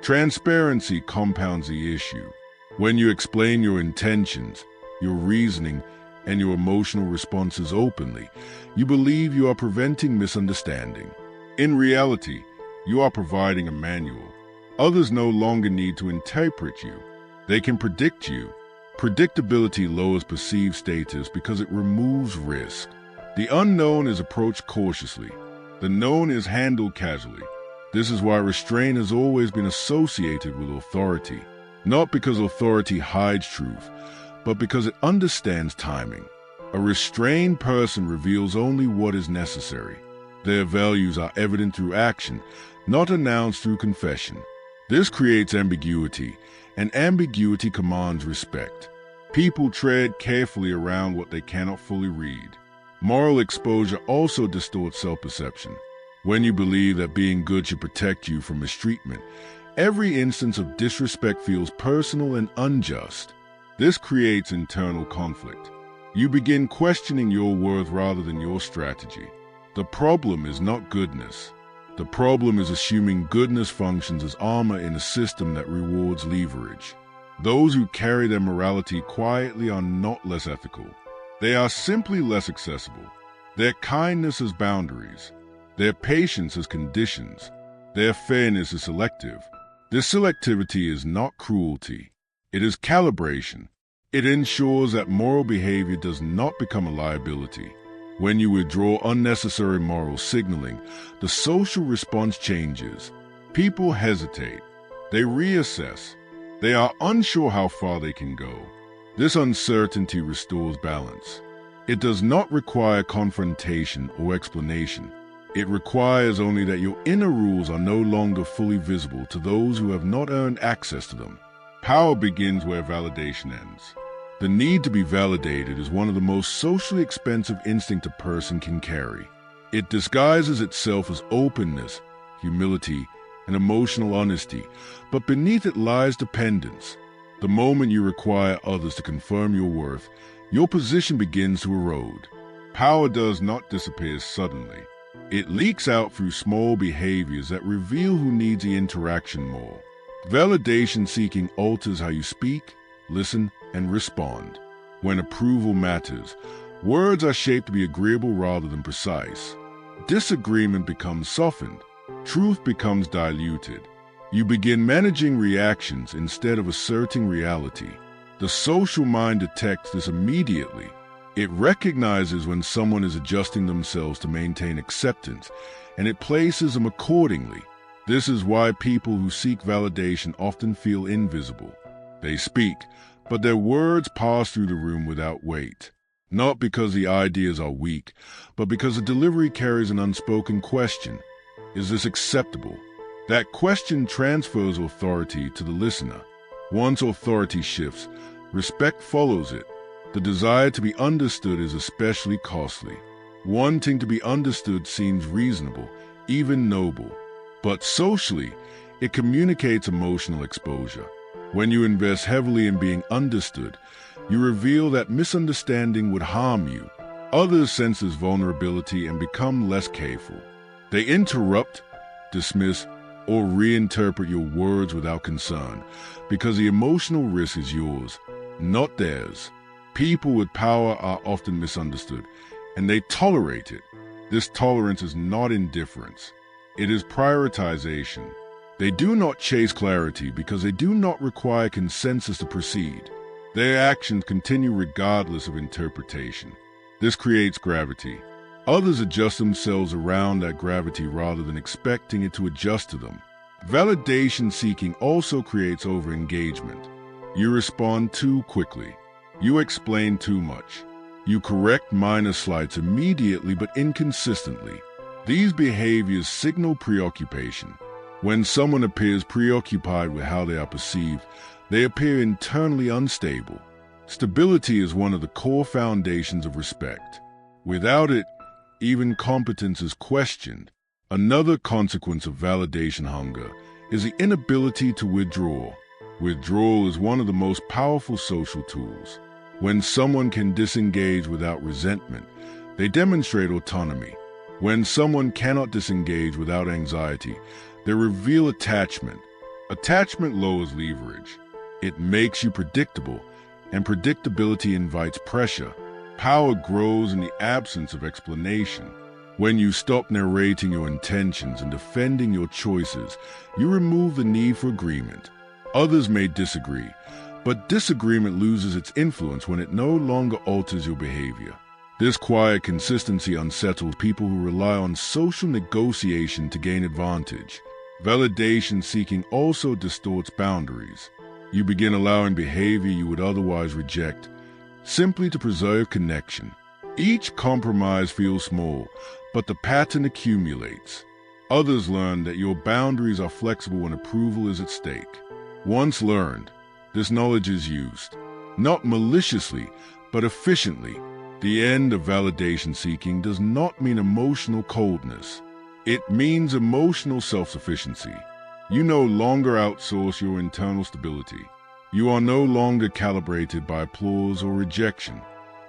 Transparency compounds the issue. When you explain your intentions, your reasoning, and your emotional responses openly, you believe you are preventing misunderstanding. In reality, you are providing a manual. Others no longer need to interpret you. They can predict you. Predictability lowers perceived status because it removes risk. The unknown is approached cautiously. The known is handled casually. This is why restraint has always been associated with authority. Not because authority hides truth, but because it understands timing. A restrained person reveals only what is necessary. Their values are evident through action, not announced through confession. This creates ambiguity, and ambiguity commands respect. People tread carefully around what they cannot fully read. Moral exposure also distorts self-perception. When you believe that being good should protect you from mistreatment, every instance of disrespect feels personal and unjust. This creates internal conflict. You begin questioning your worth rather than your strategy. The problem is not goodness. The problem is assuming goodness functions as armor in a system that rewards leverage. Those who carry their morality quietly are not less ethical. They are simply less accessible. Their kindness has boundaries. Their patience has conditions. Their fairness is selective. This selectivity is not cruelty. It is calibration. It ensures that moral behavior does not become a liability. When you withdraw unnecessary moral signaling, the social response changes. People hesitate. They reassess. They are unsure how far they can go. This uncertainty restores balance. It does not require confrontation or explanation. It requires only that your inner rules are no longer fully visible to those who have not earned access to them. Power begins where validation ends. The need to be validated is one of the most socially expensive instincts a person can carry. It disguises itself as openness, humility, and emotional honesty, but beneath it lies dependence. The moment you require others to confirm your worth, your position begins to erode. Power does not disappear suddenly. It leaks out through small behaviors that reveal who needs the interaction more. Validation seeking alters how you speak, listen, and respond. When approval matters, words are shaped to be agreeable rather than precise. Disagreement becomes softened. Truth becomes diluted. You begin managing reactions instead of asserting reality. The social mind detects this immediately. It recognizes when someone is adjusting themselves to maintain acceptance, and it places them accordingly. This is why people who seek validation often feel invisible. They speak, but their words pass through the room without weight. Not because the ideas are weak, but because the delivery carries an unspoken question. Is this acceptable? That question transfers authority to the listener. Once authority shifts, respect follows it. The desire to be understood is especially costly. Wanting to be understood seems reasonable, even noble. But socially, it communicates emotional exposure. When you invest heavily in being understood, you reveal that misunderstanding would harm you. Others sense this vulnerability and become less careful. They interrupt, dismiss, or reinterpret your words without concern, because the emotional risk is yours, not theirs. People with power are often misunderstood, and they tolerate it. This tolerance is not indifference. It is prioritization. They do not chase clarity because they do not require consensus to proceed. Their actions continue regardless of interpretation. This creates gravity. Others adjust themselves around that gravity rather than expecting it to adjust to them. Validation seeking also creates over-engagement. You respond too quickly. You explain too much. You correct minor slights immediately but inconsistently. These behaviors signal preoccupation. When someone appears preoccupied with how they are perceived, they appear internally unstable. Stability is one of the core foundations of respect. Without it, even competence is questioned. Another consequence of validation hunger is the inability to withdraw. Withdrawal is one of the most powerful social tools. When someone can disengage without resentment, they demonstrate autonomy. When someone cannot disengage without anxiety, they reveal attachment. Attachment lowers leverage. It makes you predictable, and predictability invites pressure. Power grows in the absence of explanation. When you stop narrating your intentions and defending your choices, you remove the need for agreement. Others may disagree, but disagreement loses its influence when it no longer alters your behavior. This quiet consistency unsettles people who rely on social negotiation to gain advantage. Validation seeking also distorts boundaries. You begin allowing behavior you would otherwise reject, simply to preserve connection. Each compromise feels small, but the pattern accumulates. Others learn that your boundaries are flexible when approval is at stake. Once learned, this knowledge is used, not maliciously, but efficiently. The end of validation seeking does not mean emotional coldness. It means emotional self-sufficiency. You no longer outsource your internal stability. You are no longer calibrated by applause or rejection.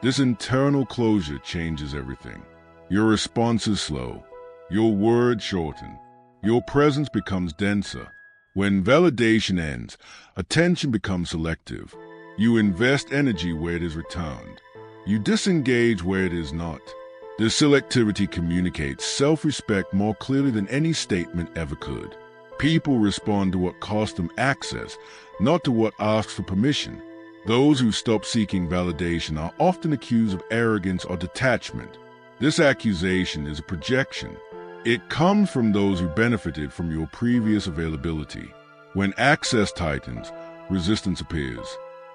This internal closure changes everything. Your response is slow. Your words shorten. Your presence becomes denser. When validation ends, attention becomes selective. You invest energy where it is returned. You disengage where it is not. This selectivity communicates self-respect more clearly than any statement ever could. People respond to what costs them access, not to what asks for permission. Those who stop seeking validation are often accused of arrogance or detachment. This accusation is a projection. It comes from those who benefited from your previous availability. When access tightens, resistance appears.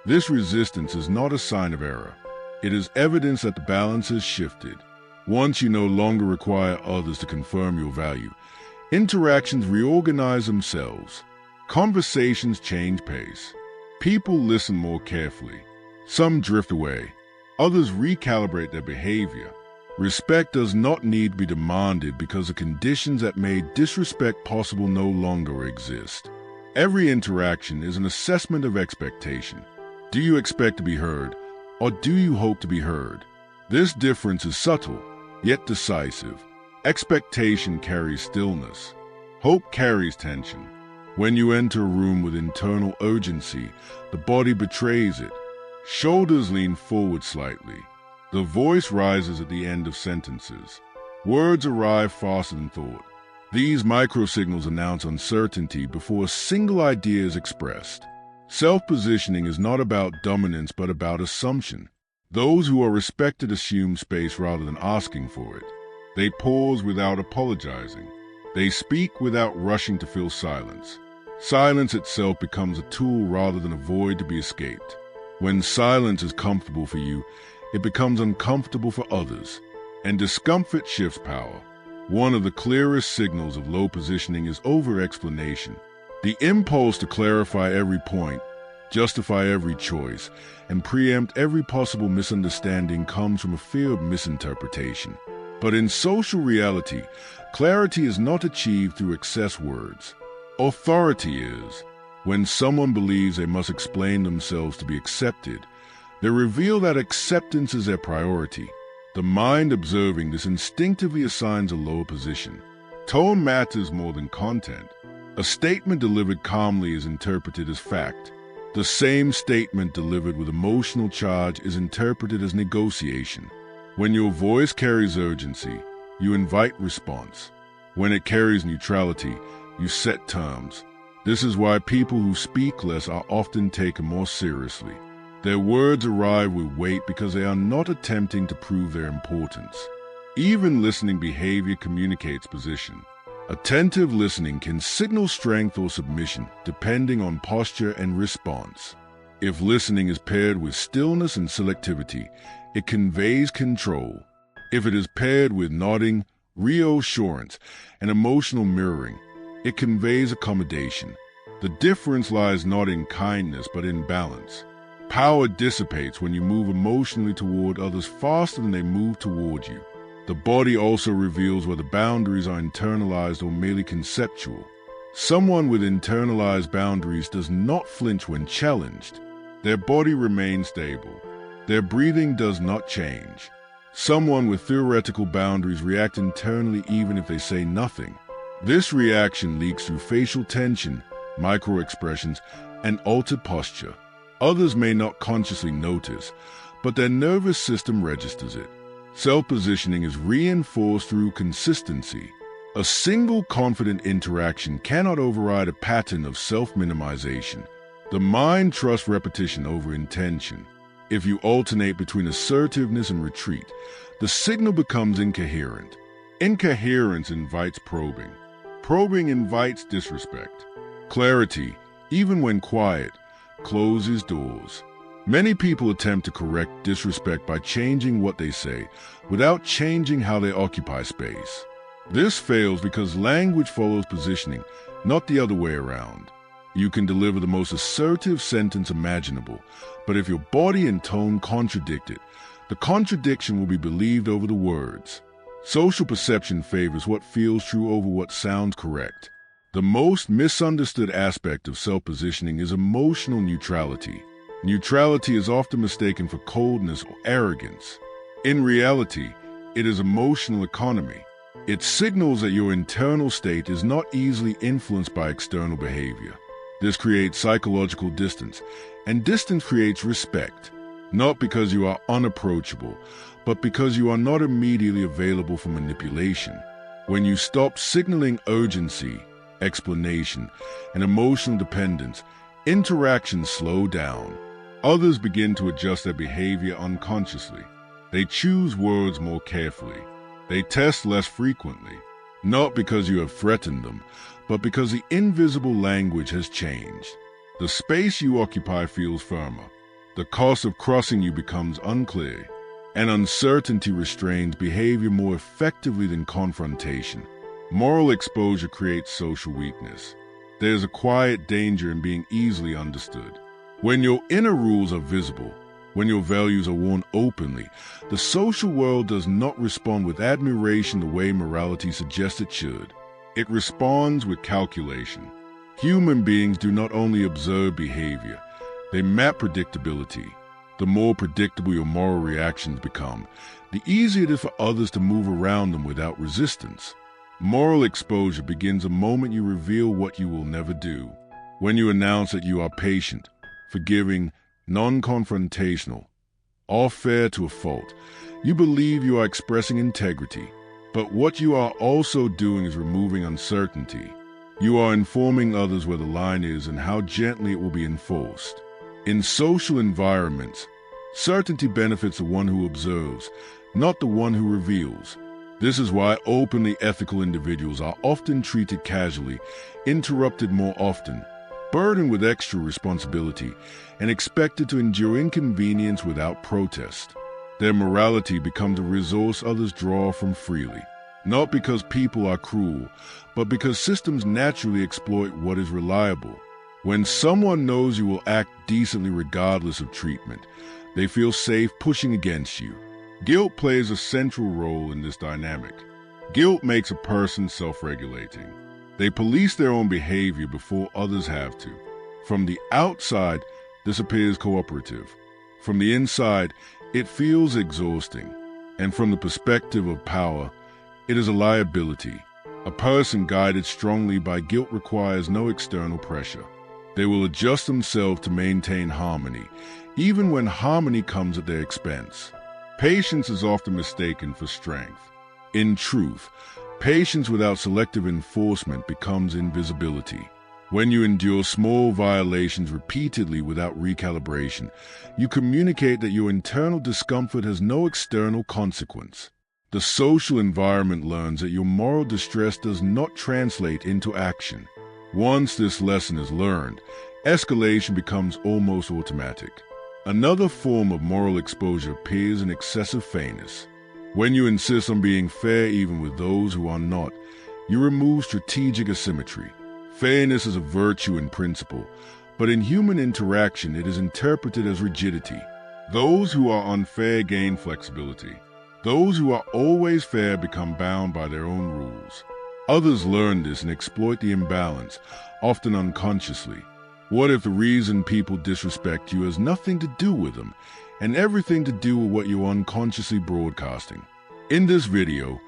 This resistance is not a sign of error. It is evidence that the balance has shifted. Once you no longer require others to confirm your value, interactions reorganize themselves. Conversations change pace. People listen more carefully. Some drift away. Others recalibrate their behavior. Respect does not need to be demanded because the conditions that made disrespect possible no longer exist. Every interaction is an assessment of expectation. Do you expect to be heard, or do you hope to be heard? This difference is subtle, yet decisive. Expectation carries stillness. Hope carries tension. When you enter a room with internal urgency, the body betrays it. Shoulders lean forward slightly. The voice rises at the end of sentences. Words arrive faster than thought. These microsignals announce uncertainty before a single idea is expressed. Self-positioning is not about dominance but about assumption. Those who are respected assume space rather than asking for it. They pause without apologizing. They speak without rushing to fill silence. Silence itself becomes a tool rather than a void to be escaped. When silence is comfortable for you, it becomes uncomfortable for others, and discomfort shifts power. One of the clearest signals of low positioning is over-explanation. The impulse to clarify every point, justify every choice, and preempt every possible misunderstanding comes from a fear of misinterpretation. But in social reality, clarity is not achieved through excess words. Authority is. When someone believes they must explain themselves to be accepted, they reveal that acceptance is their priority. The mind observing this instinctively assigns a lower position. Tone matters more than content. A statement delivered calmly is interpreted as fact. The same statement delivered with emotional charge is interpreted as negotiation. When your voice carries urgency, you invite response. When it carries neutrality, you set terms. This is why people who speak less are often taken more seriously. Their words arrive with weight because they are not attempting to prove their importance. Even listening behavior communicates position. Attentive listening can signal strength or submission, depending on posture and response. If listening is paired with stillness and selectivity, it conveys control. If it is paired with nodding, reassurance, and emotional mirroring, it conveys accommodation. The difference lies not in kindness but in balance. Power dissipates when you move emotionally toward others faster than they move toward you. The body also reveals whether boundaries are internalized or merely conceptual. Someone with internalized boundaries does not flinch when challenged. Their body remains stable. Their breathing does not change. Someone with theoretical boundaries react internally even if they say nothing. This reaction leaks through facial tension, micro-expressions, and altered posture. Others may not consciously notice, but their nervous system registers it. Self-positioning is reinforced through consistency. A single confident interaction cannot override a pattern of self-minimization. The mind trusts repetition over intention. If you alternate between assertiveness and retreat, the signal becomes incoherent. Incoherence invites probing. Probing invites disrespect. Clarity, even when quiet, closes doors. Many people attempt to correct disrespect by changing what they say without changing how they occupy space. This fails because language follows positioning, not the other way around. You can deliver the most assertive sentence imaginable, but if your body and tone contradict it, the contradiction will be believed over the words. Social perception favors what feels true over what sounds correct. The most misunderstood aspect of self-positioning is emotional neutrality. Neutrality is often mistaken for coldness or arrogance. In reality, it is emotional economy. It signals that your internal state is not easily influenced by external behavior. This creates psychological distance, and distance creates respect, not because you are unapproachable, but because you are not immediately available for manipulation. When you stop signaling urgency, explanation, and emotional dependence, interactions slow down. Others begin to adjust their behavior unconsciously. They choose words more carefully. They test less frequently, not because you have threatened them, but because the invisible language has changed. The space you occupy feels firmer. The cost of crossing you becomes unclear, and uncertainty restrains behavior more effectively than confrontation. Moral exposure creates social weakness. There's a quiet danger in being easily understood. When your inner rules are visible, when your values are worn openly, the social world does not respond with admiration the way morality suggests it should. It responds with calculation. Human beings do not only observe behavior, they map predictability. The more predictable your moral reactions become, the easier it is for others to move around them without resistance. Moral exposure begins the moment you reveal what you will never do. When you announce that you are patient, forgiving, non-confrontational, or fair to a fault, you believe you are expressing integrity. But what you are also doing is removing uncertainty. You are informing others where the line is and how gently it will be enforced. In social environments, certainty benefits the one who observes, not the one who reveals. This is why openly ethical individuals are often treated casually, interrupted more often, burdened with extra responsibility, and expected to endure inconvenience without protest. Their morality becomes a resource others draw from freely, not because people are cruel, but because systems naturally exploit what is reliable. When someone knows you will act decently regardless of treatment, they feel safe pushing against you. Guilt plays a central role in this dynamic. Guilt makes a person self-regulating. They police their own behavior before others have to. From the outside, this appears cooperative. From the inside, it feels exhausting. And from the perspective of power, it is a liability. A person guided strongly by guilt requires no external pressure. They will adjust themselves to maintain harmony, even when harmony comes at their expense. Patience is often mistaken for strength. In truth, patience without selective enforcement becomes invisibility. When you endure small violations repeatedly without recalibration, you communicate that your internal discomfort has no external consequence. The social environment learns that your moral distress does not translate into action. Once this lesson is learned, escalation becomes almost automatic. Another form of moral exposure appears in excessive fairness. When you insist on being fair even with those who are not, you remove strategic asymmetry. Fairness is a virtue in principle, but in human interaction it is interpreted as rigidity. Those who are unfair gain flexibility. Those who are always fair become bound by their own rules. Others learn this and exploit the imbalance, often unconsciously. What if the reason people disrespect you has nothing to do with them, and everything to do with what you're unconsciously broadcasting? In this video,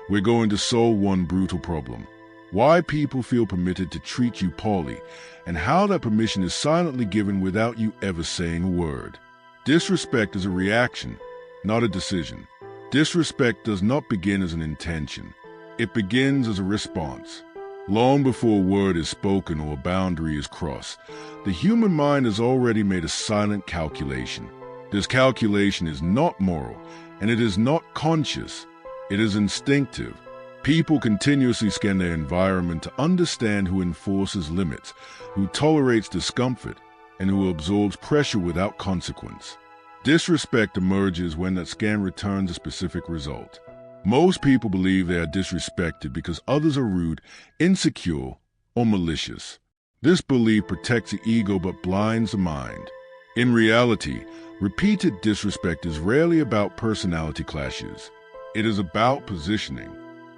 we're going to solve one brutal problem. why people feel permitted to treat you poorly, and how that permission is silently given without you ever saying a word. Disrespect is a reaction, not a decision. Disrespect does not begin as an intention. It begins as a response. Long before a word is spoken or a boundary is crossed, the human mind has already made a silent calculation. This calculation is not moral, and it is not conscious. It is instinctive. People continuously scan their environment to understand who enforces limits, who tolerates discomfort, and who absorbs pressure without consequence. Disrespect emerges when that scan returns a specific result. Most people believe they are disrespected because others are rude, insecure, or malicious. This belief protects the ego but blinds the mind. In reality, repeated disrespect is rarely about personality clashes. It is about positioning.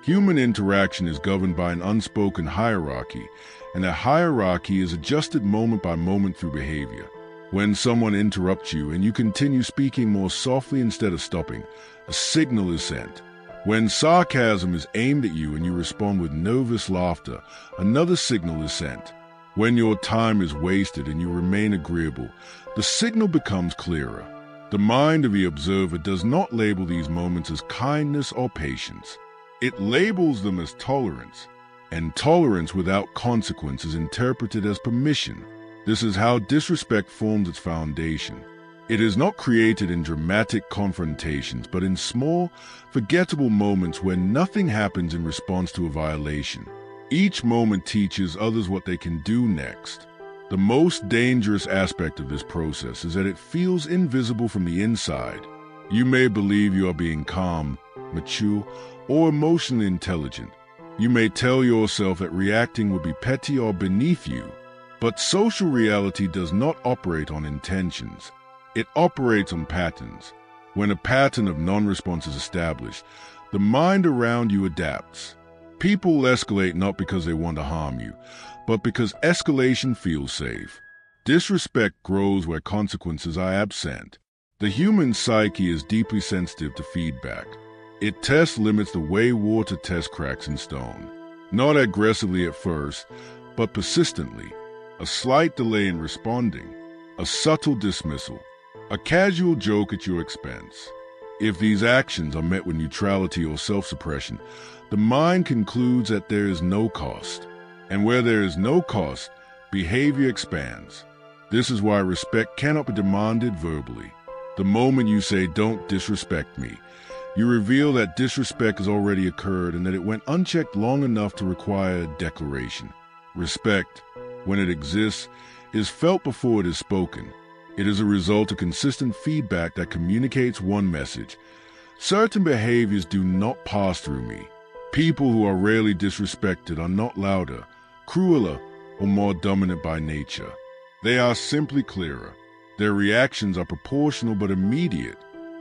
Human interaction is governed by an unspoken hierarchy, and that hierarchy is adjusted moment by moment through behavior. When someone interrupts you and you continue speaking more softly instead of stopping, a signal is sent. When sarcasm is aimed at you and you respond with nervous laughter, another signal is sent. When your time is wasted and you remain agreeable, the signal becomes clearer. The mind of the observer does not label these moments as kindness or patience. It labels them as tolerance, and tolerance without consequence is interpreted as permission. This is how disrespect forms its foundation. It is not created in dramatic confrontations, but in small, forgettable moments where nothing happens in response to a violation. Each moment teaches others what they can do next. The most dangerous aspect of this process is that it feels invisible from the inside. You may believe you are being calm, mature, or emotionally intelligent. You may tell yourself that reacting would be petty or beneath you. But social reality does not operate on intentions. It operates on patterns. When a pattern of non-response is established, the mind around you adapts. People escalate not because they want to harm you, but because escalation feels safe. Disrespect grows where consequences are absent. The human psyche is deeply sensitive to feedback. It tests limits the way water tests cracks in stone. Not aggressively at first, but persistently. A slight delay in responding, a subtle dismissal, a casual joke at your expense. If these actions are met with neutrality or self-suppression, the mind concludes that there is no cost. And where there is no cost, behavior expands. This is why respect cannot be demanded verbally. The moment you say, "Don't disrespect me," you reveal that disrespect has already occurred and that it went unchecked long enough to require a declaration. Respect, when it exists, is felt before it is spoken. It is a result of consistent feedback that communicates one message. Certain behaviors do not pass through me. People who are rarely disrespected are not louder, crueler, or more dominant by nature. They are simply clearer. Their reactions are proportional but immediate.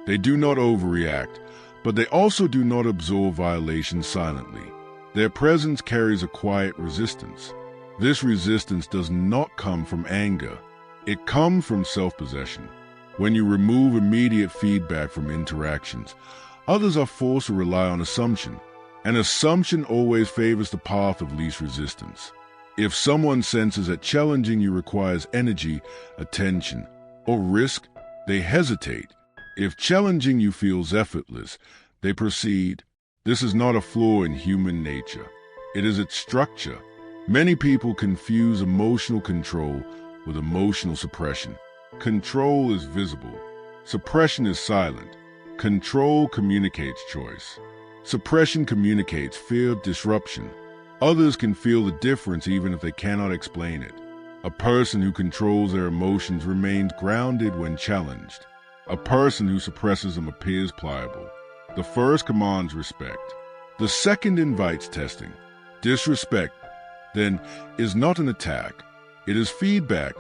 They do not overreact, but they also do not absorb violations silently. Their presence carries a quiet resistance. This resistance does not come from anger. It comes from self-possession. When you remove immediate feedback from interactions, others are forced to rely on assumption. An assumption always favors the path of least resistance. If someone senses that challenging you requires energy, attention, or risk, they hesitate. If challenging you feels effortless, they proceed. This is not a flaw in human nature. It is its structure. Many people confuse emotional control with emotional suppression. Control is visible. Suppression is silent. Control communicates choice. Suppression communicates fear of disruption. Others can feel the difference even if they cannot explain it. A person who controls their emotions remains grounded when challenged. A person who suppresses them appears pliable. The first commands respect. The second invites testing. Disrespect, then, is not an attack. It is feedback.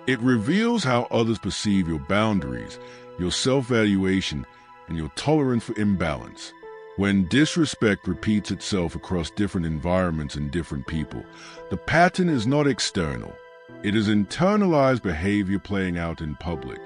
It reveals how others perceive your boundaries, your self-valuation, and your tolerance for imbalance. When disrespect repeats itself across different environments and different people, the pattern is not external. It is internalized behavior playing out in public.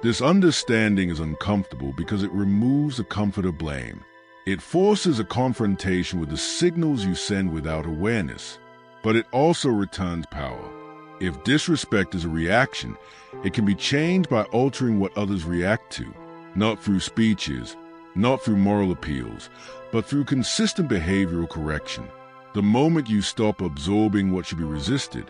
This understanding is uncomfortable because it removes the comfort of blame. It forces a confrontation with the signals you send without awareness, but it also returns power. If disrespect is a reaction, it can be changed by altering what others react to, not through speeches, not through moral appeals, but through consistent behavioral correction. The moment you stop absorbing what should be resisted,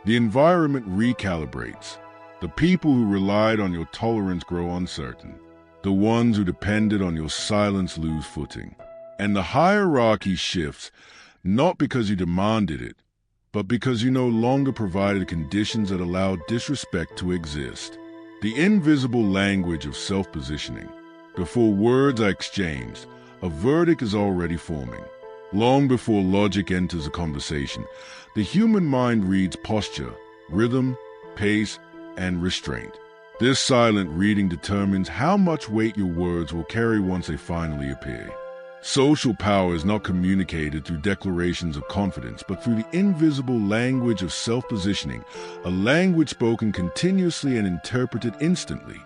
the environment recalibrates. The people who relied on your tolerance grow uncertain. The ones who depended on your silence lose footing. And the hierarchy shifts, not because you demanded it, but because you no longer provided conditions that allowed disrespect to exist. The invisible language of self-positioning. Before words are exchanged, a verdict is already forming. Long before logic enters a conversation, the human mind reads posture, rhythm, pace, and restraint. This silent reading determines how much weight your words will carry once they finally appear. Social power is not communicated through declarations of confidence, but through the invisible language of self-positioning, a language spoken continuously and interpreted instantly.